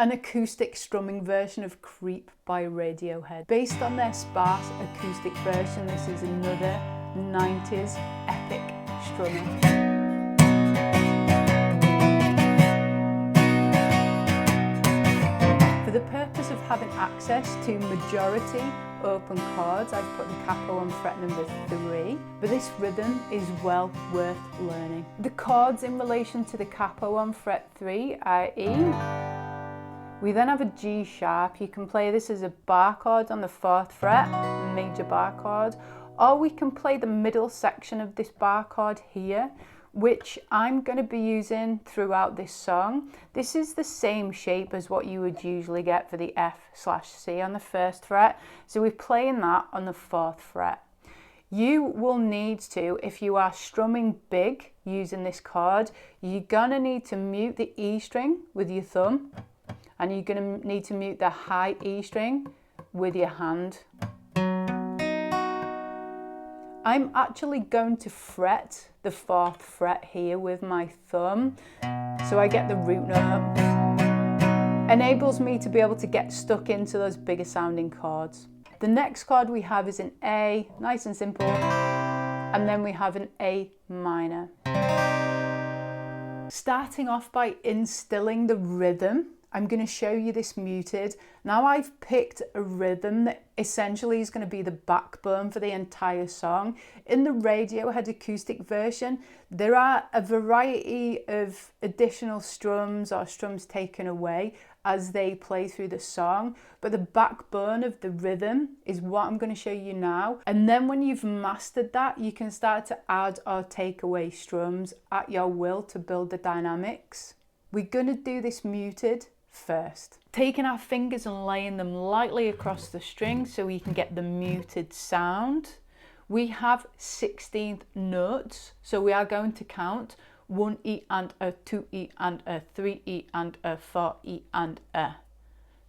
an acoustic strumming version of Creep by Radiohead. Based on their sparse acoustic version, this is another 90s epic strummer. For the purpose of having access to majority open chords, I've put the capo on fret number 3, but this rhythm is well worth learning. The chords in relation to the capo on fret 3 are E. We then have a G sharp. You can play this as a bar chord on the 4th fret, major bar chord, or we can play the middle section of this bar chord here, which I'm going to be using throughout this song. This is the same shape as what you would usually get for the F/C on the 1st fret, so we're playing that on the 4th fret. You will need to, if you are strumming big using this chord, you're going to need to mute the E string with your thumb, and you're going to need to mute the high E string with your hand. I'm actually going to fret the 4th fret here with my thumb, so I get the root note. Enables me to be able to get stuck into those bigger sounding chords. The next chord we have is an A, nice and simple, and then we have an A minor. Starting off by instilling the rhythm, I'm going to show you this muted. Now I've picked a rhythm that essentially is going to be the backbone for the entire song. In the Radiohead acoustic version, there are a variety of additional strums or strums taken away as they play through the song, but the backbone of the rhythm is what I'm going to show you now. And then when you've mastered that, you can start to add or take away strums at your will to build the dynamics. We're going to do this muted first. Taking our fingers and laying them lightly across the string so we can get the muted sound. We have 16th notes, so we are going to count 1 E and a, 2 E and a, 3 E and a, 4 E and a.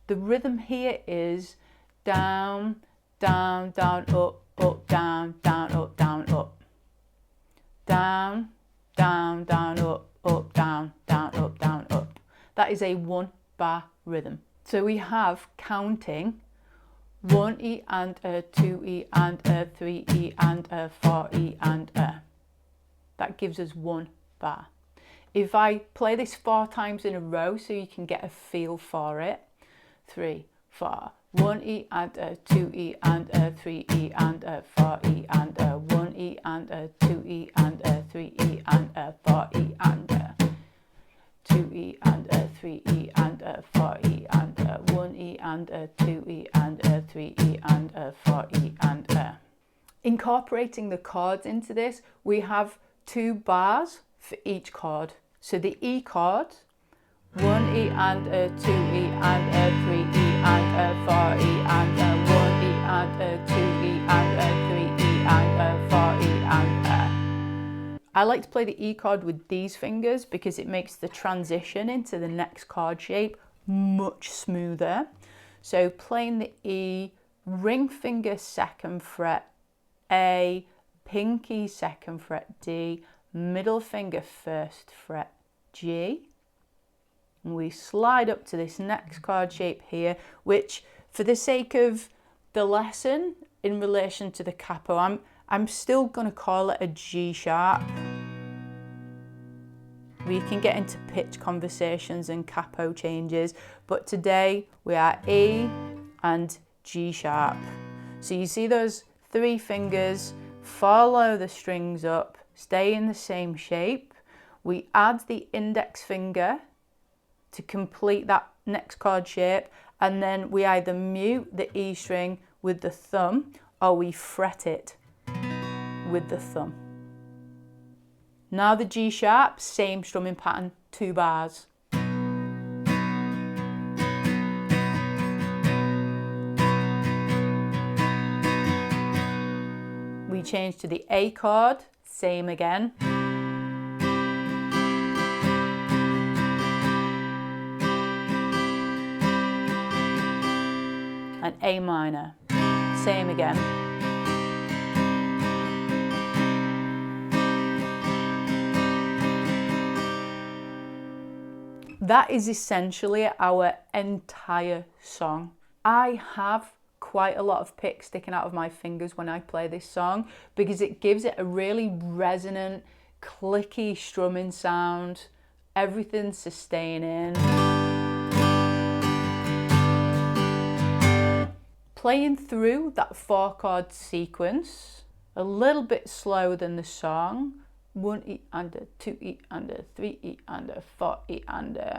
The rhythm here is down, down, down, up, up, down, down, up, down, up. Down, down, down, up, up, down, down, up, down, up. That is a 1-bar rhythm. So we have counting 1 E and a, 2 E and a, 3 E and a, 4 E and a. That gives us 1 bar. If I play this 4 times in a row so you can get a feel for it. 3, 4. 1 E and a, 2 E and a, 3 E and a, 4 E and a, 1 E and a, 2 E and a, 3 E and a, 4 E and a, 2 E and a, 3 E and a, 4 E and a, 1 E and a, 2 E and a, 3 E and a, 4 E and a. Incorporating the chords into this, we have 2 bars for each chord. So the E chord, 1 E and a, 2 E and a, 3 E and a, 4 E and a, 1 E and a, 2 E and a, 3 E and a, 4 E and a. I like to play the E chord with these fingers because it makes the transition into the next chord shape much smoother. So playing the E, ring finger 2nd fret A, pinky 2nd fret D, middle finger 1st fret G. And we slide up to this next chord shape here, which for the sake of the lesson in relation to the capo, I'm still going to call it a G sharp. We can get into pitch conversations and capo changes, but today we are E and G sharp. So you see those 3 fingers, follow the strings up, stay in the same shape. We add the index finger to complete that next chord shape, and then we either mute the E string with the thumb or we fret it with the thumb. Now the G sharp, same strumming pattern, 2 bars. We change to the A chord, same again. And A minor, same again. That is essentially our entire song. I have quite a lot of picks sticking out of my fingers when I play this song because it gives it a really resonant, clicky strumming sound. Everything's sustaining. Playing through that 4-chord sequence, a little bit slower than the song. 1 E under, 2 E under, 3 E under, 4 E under.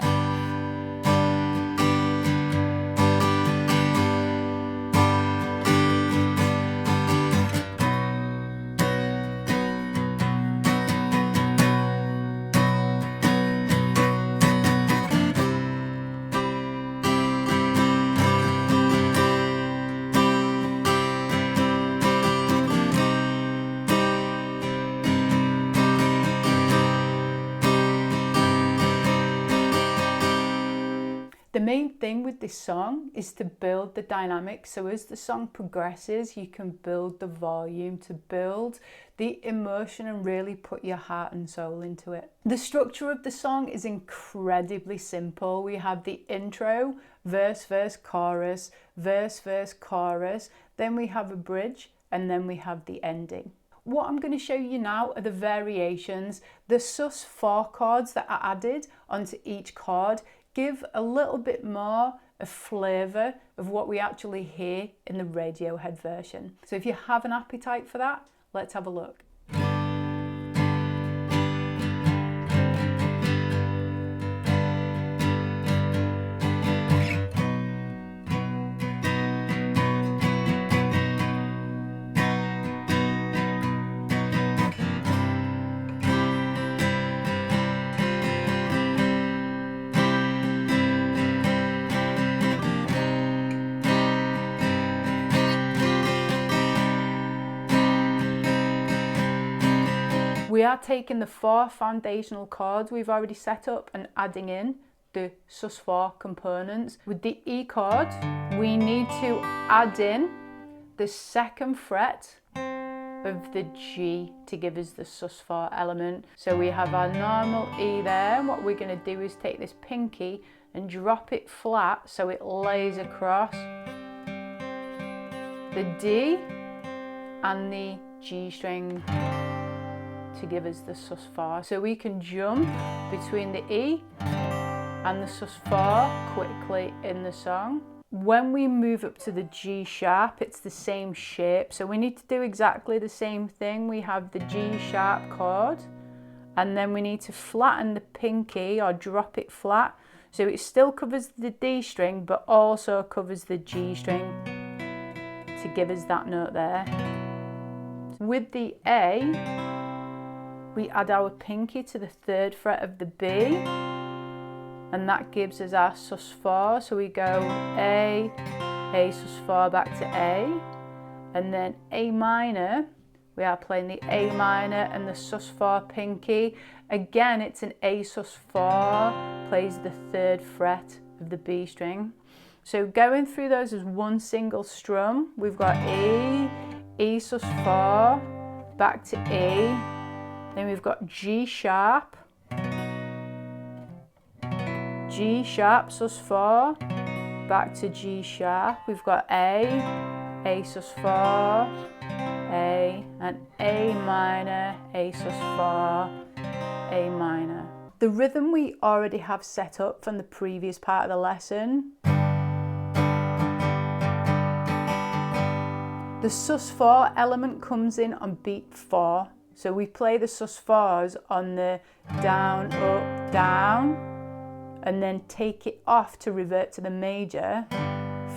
The main thing with this song is to build the dynamic. So as the song progresses, you can build the volume to build the emotion and really put your heart and soul into it. The structure of the song is incredibly simple. We have the intro, verse, verse, chorus, verse, verse, chorus. Then we have a bridge and then we have the ending. What I'm going to show you now are the variations. The sus4 chords that are added onto each chord give a little bit more a flavour of what we actually hear in the Radiohead version. So if you have an appetite for that, let's have a look. We are taking the 4 foundational chords we've already set up and adding in the sus4 components. With the E chord, we need to add in the 2nd fret of the G to give us the sus4 element. So we have our normal E there, and what we're going to do is take this pinky and drop it flat so it lays across the D and the G string to give us the sus4. So we can jump between the E and the sus4 quickly in the song. When we move up to the G sharp, it's the same shape. So we need to do exactly the same thing. We have the G sharp chord, and then we need to flatten the pinky or drop it flat. So it still covers the D string, but also covers the G string to give us that note there. With the A, we add our pinky to the 3rd fret of the B, and that gives us our sus4. So we go A sus4 back to A, and then A minor, we are playing the A minor and the sus4 pinky. Again, it's an A sus4, plays the 3rd fret of the B string. So going through those as one single strum, we've got E sus4, back to E, then we've got G sharp, sus4, back to G sharp. We've got A sus4, A, and A minor, A sus4, A minor. The rhythm we already have set up from the previous part of the lesson. The sus4 element comes in on beat 4. So we play the sus4s on the down, up, down, and then take it off to revert to the major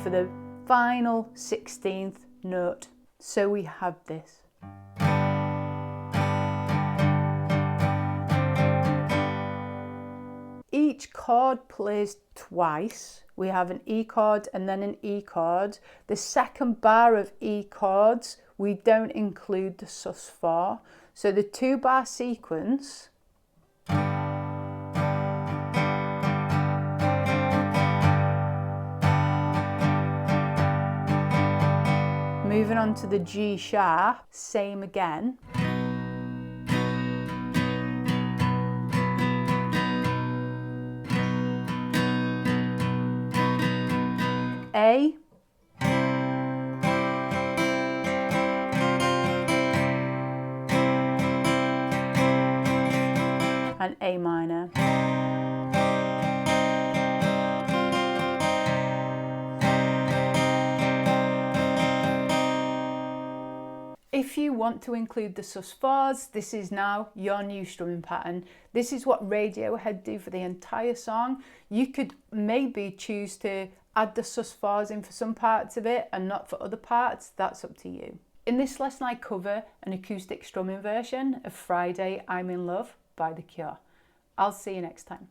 for the final 16th note. So we have this. Each chord plays twice. We have an E chord and then an E chord. The 2nd bar of E chords, we don't include the sus4. So the 2-bar sequence moving on to the G sharp, same again. A, and A minor. If you want to include the sus4s, this is now your new strumming pattern. This is what Radiohead do for the entire song. You could maybe choose to add the sus4s in for some parts of it and not for other parts. That's up to you. In this lesson, I cover an acoustic strumming version of Friday I'm in Love by The Cure. I'll see you next time.